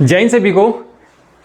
जय हिंद सभी को।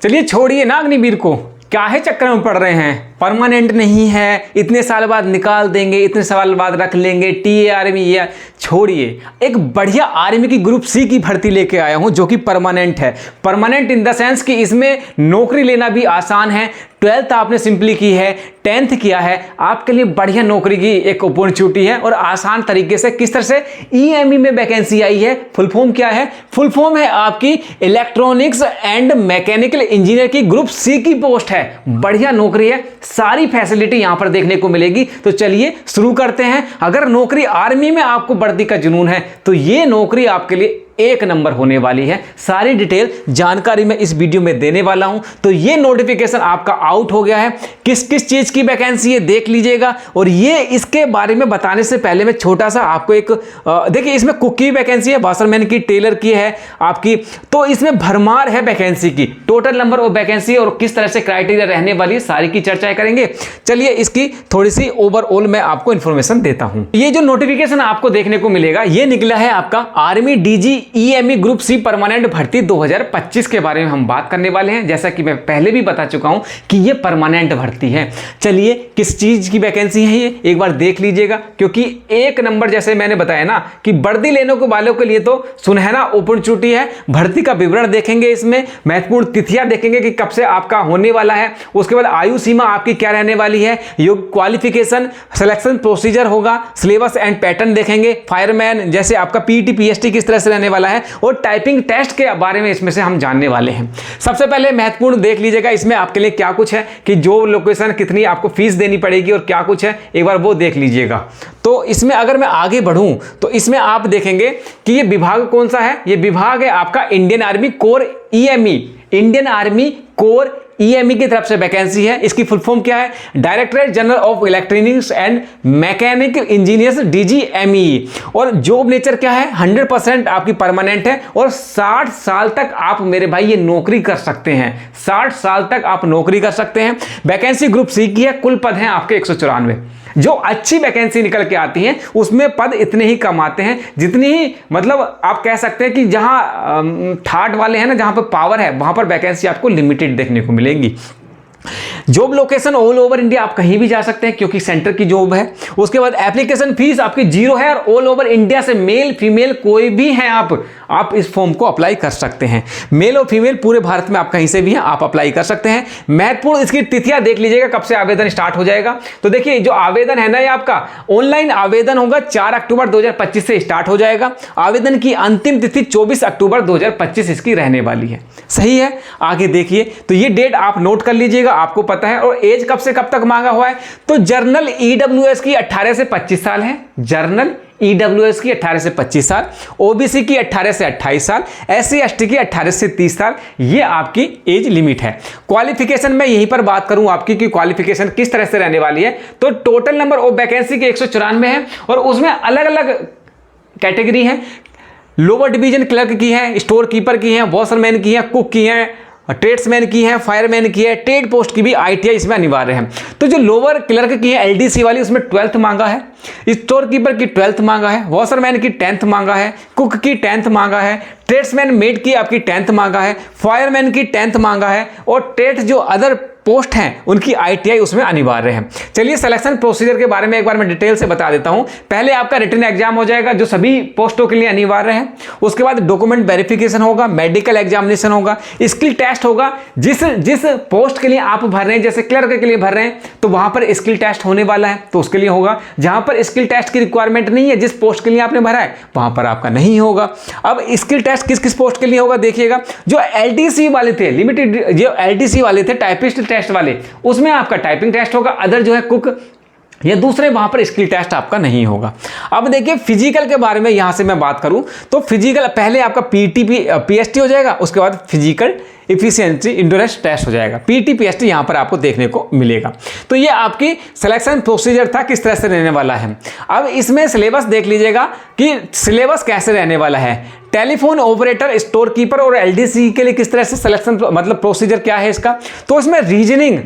चलिए छोड़िए ना अग्निवीर को, काहे चक्कर में पड़ रहे हैं। परमानेंट नहीं है, इतने साल बाद निकाल देंगे, इतने साल बाद रख लेंगे, टी आर्मी या छोड़िए। एक बढ़िया आर्मी की ग्रुप सी की भर्ती लेके आया हूं जो कि परमानेंट है। परमानेंट इन द सेंस कि इसमें नौकरी लेना भी आसान है। 12th आपने सिंपली की है, 10th किया है, आपके लिए बढ़िया नौकरी की एक अपॉर्चुनिटी है और आसान तरीके से। किस तरह से ईएमई में वैकेंसी आई है। फुल फॉर्म क्या है? फुल फॉर्म है आपकी इलेक्ट्रॉनिक्स एंड मैकेनिकल इंजीनियर की ग्रुप सी की पोस्ट है। बढ़िया नौकरी है, सारी फैसिलिटी यहां पर देखने को मिलेगी। तो चलिए शुरू करते हैं। अगर नौकरी आर्मी में आपको वर्दी का जुनून है तो ये नौकरी आपके लिए एक नंबर होने वाली है। सारी डिटेल जानकारी मैं इस वीडियो में देने वाला हूं। तो ये नोटिफिकेशन आपका आउट हो गया है, किस किस चीज की वैकेंसी है देख लीजिएगा। और ये इसके बारे में बताने से पहले मैं छोटा सा आपको एक देखिए, इसमें कुक की वैकेंसी है, वाशरमैन की, टेलर की है आपकी। तो इसमें भरमार है वैकेंसी की। टोटल नंबर ऑफ वैकेंसी और किस तरह से क्राइटेरिया रहने वाली है, सारी की चर्चाएं करेंगे। चलिए इसकी थोड़ी सी ओवरऑल मैं आपको इंफॉर्मेशन देता हूं। ये जो नोटिफिकेशन आपको देखने को मिलेगा ये निकला है आपका army DG EME group C permanent भर्ती 2025 के बारे में हम बात करने वाले हैं। जैसा कि मैं पहले भी बता चुका हूं कि ये परमानेंट भर्ती है। चलिए किस चीज की वैकेंसी है ये एक बार देख लीजिएगा, क्योंकि एक नंबर जैसे मैंने बताया ना कि वर्दी लेने को वालों के लिए तो सुनहरा अपॉर्चुनिटी है। भर्ती का विवरण देखेंगे, इसमें महत्वपूर्ण तिथियां देखेंगे कि कब से आपका होने वाला है। उसके बाद आयु सीमा आपकी क्या रहने वाली है, योग क्वालिफिकेशन, सिलेक्शन प्रोसीजर होगा, सिलेबस एंड पैटर्न देखेंगे, फायरमैन जैसे आपका पीटी पीएसटी किस तरह से रहने वाला है और टाइपिंग टेस्ट के बारे में इसमें से हम जानने वाले हैं। सबसे पहले महत्वपूर्ण देख लीजिएगा इसमें आपके लिए क्या कुछ है कि जो लोकेशन कितनी आपको फीस देनी पड़ेगी और क्या कुछ है, एक बार वो देख लीजिएगा। तो इसमें अगर मैं आगे बढ़ूं तो इसमें आप देखेंगे कि ये विभाग कौन सा है। ये विभाग है आपका Indian army core EME, Indian army core EME की तरफ से वैकेंसी है। इसकी फुल फॉर्म क्या है? Directorate general of electronics and mechanical engineers DGME. और जॉब नेचर क्या है? 100% आपकी परमानेंट है और 60 साल तक आप मेरे भाई ये नौकरी कर सकते हैं। 60 साल तक आप नौकरी कर सकते हैं। वैकेंसी ग्रुप सी की है, कुल पद हैं आपके 194। जो अच्छी वैकेंसी निकल के आती है उसमें पद इतने ही कम आते हैं जितनी ही, मतलब आप कह सकते हैं कि जहां थार्ड वाले हैं ना, जहां पर पावर है वहां पर वैकेंसी आपको लिमिटेड देखने को मिलेगी। Job location all over India, आप कहीं भी जा सकते हैं क्योंकि सेंटर की जॉब है। उसके बाद एप्लीकेशन फीस आपकी 0 है और ऑल ओवर इंडिया से मेल फीमेल कोई भी हैं आप इस फॉर्म को अप्लाई कर सकते हैं। मेल और फीमेल पूरे भारत में आप कहीं से भी हैं आप अप्लाई कर सकते हैं। महत्वपूर्ण इसकी तिथियां देख लीजिएगा कब से आवेदन स्टार्ट हो जाएगा। तो देखिए जो आवेदन है ना ये आपका ऑनलाइन आवेदन होगा 4 अक्टूबर 2025 से स्टार्ट हो जाएगा। आवेदन की अंतिम तिथि 24 अक्टूबर 2025 इसकी रहने वाली है। सही है, आगे देखिए। तो ये डेट आप नोट कर लीजिएगा, आपको पता है। और एज कब से कब तक मांगा हुआ है? तो जर्नल ईडब्ल्यूएस की 18 से 25 साल है। जर्नल ईडब्ल्यूएस की 18 से 25 साल, ओबीसी की 18 से 28 साल, एससी एसटी की 18 से 30 साल, ये आपकी एज लिमिट है। क्वालिफिकेशन में यहीं पर बात करूं आपकी कि क्वालिफिकेशन किस तरह से रहने वाली है। तो टोटल नंबर ऑफ वैकेंसी के 194 है और उसमें अलग अलग कैटेगरी है। लोअर डिवीजन क्लर्क की है, स्टोर कीपर की है, वॉशरमैन की है, कुक की है, ट्रेड्समैन की है, फायरमैन की है, ट्रेड पोस्ट की भी आईटीआई इसमें अनिवार्य है। तो जो लोअर क्लर्क की है एलडीसी वाली, उसमें 12th मांगा है। स्टोर कीपर की 12th मांगा है, वॉशरमैन की 10th मांगा है, कुक की 10th मांगा है, ट्रेड्समैन मेड की आपकी 10th मांगा है, फायरमैन की 10th मांगा है और ट्रेड जो अदर पोस्ट हैं उनकी आईटीआई उसमें अनिवार्य है। चलिए सिलेक्शन प्रोसीजर के बारे में एक बार मैं डिटेल से बता देता हूं। पहले आपका रिटन एग्जाम हो जाएगा जो सभी पोस्टों के लिए अनिवार्य है। उसके बाद डॉक्यूमेंट वेरिफिकेशन होगा, मेडिकल एग्जामिनेशन होगा, स्किल टेस्ट होगा। जिस पोस्ट के लिए आप भर रहे हैं, जैसे क्लर्क के लिए भर रहे हैं तो वहां पर स्किल टेस्ट होने वाला है तो उसके लिए होगा। जहां पर स्किल टेस्ट की रिक्वायरमेंट नहीं है, जिस पोस्ट के लिए आपने भरा है वहां पर आपका नहीं होगा। अब स्किल टेस्ट किस किस पोस्ट के लिए होगा देखिएगा। जो एलडीसी वाले थे, लिमिटेड जो एलडीसी वाले थे, टाइपिस्ट टेस्ट वाले, उसमें आपका टाइपिंग टेस्ट होगा। अदर जो है कुक या दूसरे वहां पर स्किल टेस्ट आपका नहीं होगा। अब देखिए फिजिकल के बारे में यहां से मैं बात करूं तो फिजिकल पहले आपका पीएसटी हो जाएगा, उसके बाद फिजिकल इफिशिएंसी इंडोरेंस टेस्ट हो जाएगा। पीटी पीएसटी यहां पर आपको देखने को मिलेगा। तो ये आपकी सिलेक्शन प्रोसीजर था किस तरह से रहने वाला है। अब इसमें सिलेबस देख लीजिएगा कि सिलेबस कैसे रहने वाला है। टेलीफोन ऑपरेटर, स्टोर कीपर और एलडीसी के लिए किस तरह से सिलेक्शन मतलब प्रोसीजर क्या है इसका। तो इसमें रीजनिंग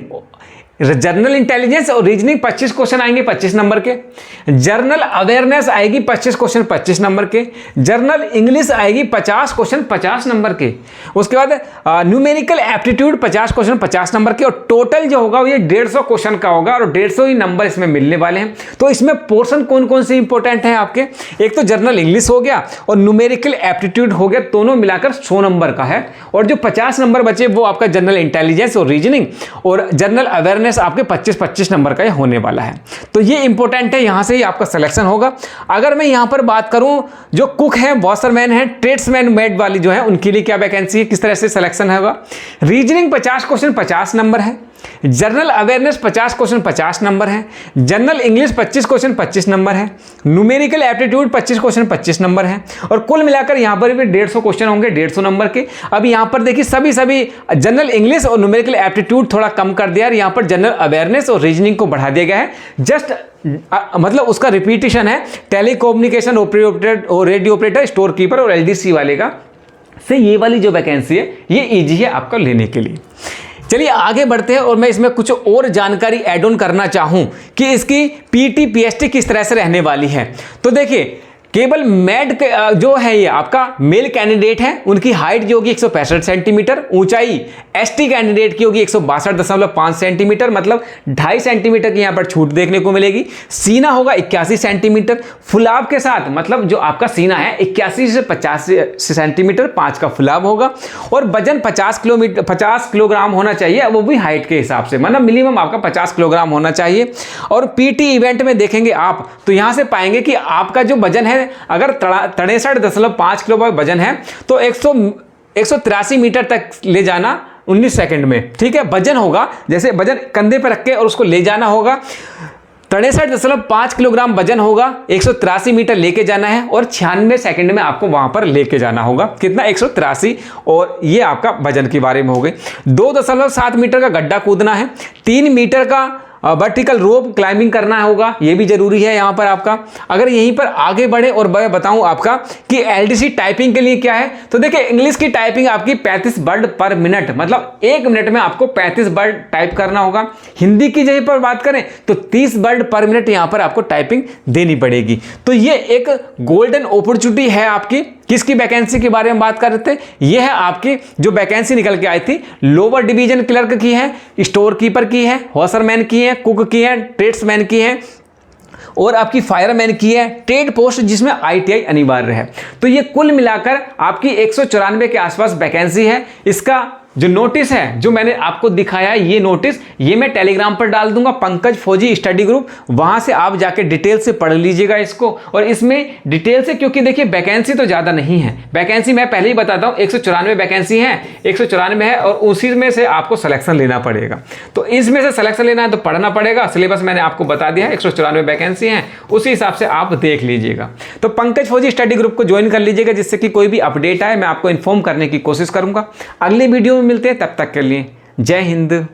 जनरल इंटेलिजेंस और रीजनिंग 25 क्वेश्चन आएंगे 25 नंबर के, जनरल अवेयरनेस आएगी 25 क्वेश्चन 25 नंबर के, जनरल इंग्लिश आएगी 50 क्वेश्चन 50 नंबर के, उसके बाद न्यूमेरिकल एप्टीट्यूड 50 क्वेश्चन 50 नंबर के, और टोटल जो होगा ये 150 क्वेश्चन का होगा और 150 ही नंबर इसमें मिलने वाले हैं। तो इसमें पोर्शन कौन कौन से इंपॉर्टेंट है आपके, एक तो जनरल इंग्लिश हो गया और न्यूमेरिकल एप्टीट्यूड हो गया, दोनों मिलाकर 100 नंबर का है, और जो 50 नंबर बचे वो आपका जनरल इंटेलिजेंस और रीजनिंग और जनरल अवेयरनेस आपके 25-25 नंबर का होने वाला है। तो ये इंपॉर्टेंट है, यहां से ही आपका सिलेक्शन होगा। अगर मैं यहां पर बात करूं जो कुक है, वॉशरमैन है, ट्रेड्समैन मेड वाली जो है उनके लिए क्या वैकेंसी है, किस तरह से सिलेक्शन होगा। रीजनिंग 50 क्वेश्चन 50 नंबर है, जनरल अवेयरनेस 50 क्वेश्चन 50 नंबर है, जनरल इंग्लिश 25 क्वेश्चन 25 नंबर है, न्यूमेरिकल एप्टीट्यूड 25 क्वेश्चन 25 नंबर है, और कुल मिलाकर यहां पर भी 150 क्वेश्चन होंगे 150 नंबर के। अब यहां पर देखिए सभी जनरल इंग्लिश और न्यूमेरिकल एप्टीट्यूड थोड़ा कम कर दिया, यहां पर जनरल अवेयरनेस और रीजनिंग को बढ़ा दिया गया है, जस्ट मतलब उसका रिपीटिशन है, टेलीकम्युनिकेशन ऑपरेटर और रेडियो ऑपरेटर, स्टोर कीपर और एलडीसी वाले का से ये वाली जो वैकेंसी है ये इजी है आपको लेने के लिए। चलिए आगे बढ़ते हैं और मैं इसमें कुछ और जानकारी ऐड ऑन करना चाहूं कि इसकी पीटी पीएसटी किस तरह से रहने वाली है। तो देखिए केवल मेड जो है ये आपका मेल कैंडिडेट है, उनकी हाइट जो होगी 165 सेंटीमीटर, ऊंचाई एसटी कैंडिडेट की होगी 162.5 सेंटीमीटर, मतलब 2.5 सेंटीमीटर की यहां पर छूट देखने को मिलेगी। सीना होगा 81 सेंटीमीटर फुलाव के साथ, मतलब जो आपका सीना है 81 से 50 सेंटीमीटर 5 का फुलाव होगा, और वजन 50 किलोग्राम होना चाहिए, वो भी हाइट के हिसाब से, मतलब मिनिमम आपका 50 किलोग्राम होना चाहिए। और पीटी इवेंट में देखेंगे आप तो यहां से पाएंगे कि आपका जो वजन है अगर 63.5 किलो वजन है तो 183 मीटर तक ले जाना 19 सेकंड में, ठीक है। वजन होगा जैसे वजन कंधे पर रख के और उसको ले जाना होगा, 63.5 किलोग्राम वजन होगा, 183 मीटर लेके जाना है और 96 सेकंड में आपको वहां पर लेके जाना होगा। कितना 183, और ये आपका वजन के बारे में हो गई। 2.7 मीटर का गड्ढा कूदना है, 3 मीटर का वर्टिकल रोप क्लाइंबिंग करना होगा, ये भी जरूरी है यहाँ पर आपका। अगर यहीं पर आगे बढ़े और मैं बताऊं आपका कि एलडीसी टाइपिंग के लिए क्या है, तो देखिए इंग्लिश की टाइपिंग आपकी 35 वर्ड पर मिनट, मतलब 1 मिनट में आपको 35 वर्ड टाइप करना होगा। हिंदी की जगह पर बात करें तो 30 वर्ड पर मिनट यहाँ पर आपको टाइपिंग देनी पड़ेगी। तो ये एक गोल्डन अपॉर्चुनिटी है आपकी। किसकी वैकेंसी के बारे में बात कर रहे थे, ये है आपकी जो वैकेंसी निकल के आई थी, लोअर डिवीजन क्लर्क की है, स्टोर कीपर की है, वॉशरमैन की है, कुक की है, ट्रेड्समैन की है और आपकी फायरमैन की है, ट्रेड पोस्ट जिसमें आईटीआई अनिवार्य है। तो ये कुल मिलाकर आपकी 194 के आसपास वैकेंसी है। इसका जो नोटिस है जो मैंने आपको दिखाया है, ये नोटिस ये मैं टेलीग्राम पर डाल दूंगा, पंकज फौजी स्टडी ग्रुप, वहां से आप जाके डिटेल से पढ़ लीजिएगा इसको। और इसमें डिटेल से, क्योंकि देखिए वैकेंसी तो ज्यादा नहीं है, वैकेंसी मैं पहले ही बताता हूं 194 वैकेंसी है, 194 है और उसी में से आपको सिलेक्शन लेना पड़ेगा। तो इसमें से सिलेक्शन लेना है तो पढ़ना पड़ेगा, सिलेबस मैंने आपको बता दिया है, 194 वैकेंसी है, उसी हिसाब से आप देख लीजिएगा। तो पंकज फौजी स्टडी ग्रुप को ज्वाइन कर लीजिएगा, जिससे कि कोई भी अपडेट आए मैं आपको इन्फॉर्म करने की कोशिश करूंगा। अगले वीडियो में मिलते हैं, तब तक के लिए जय हिंद।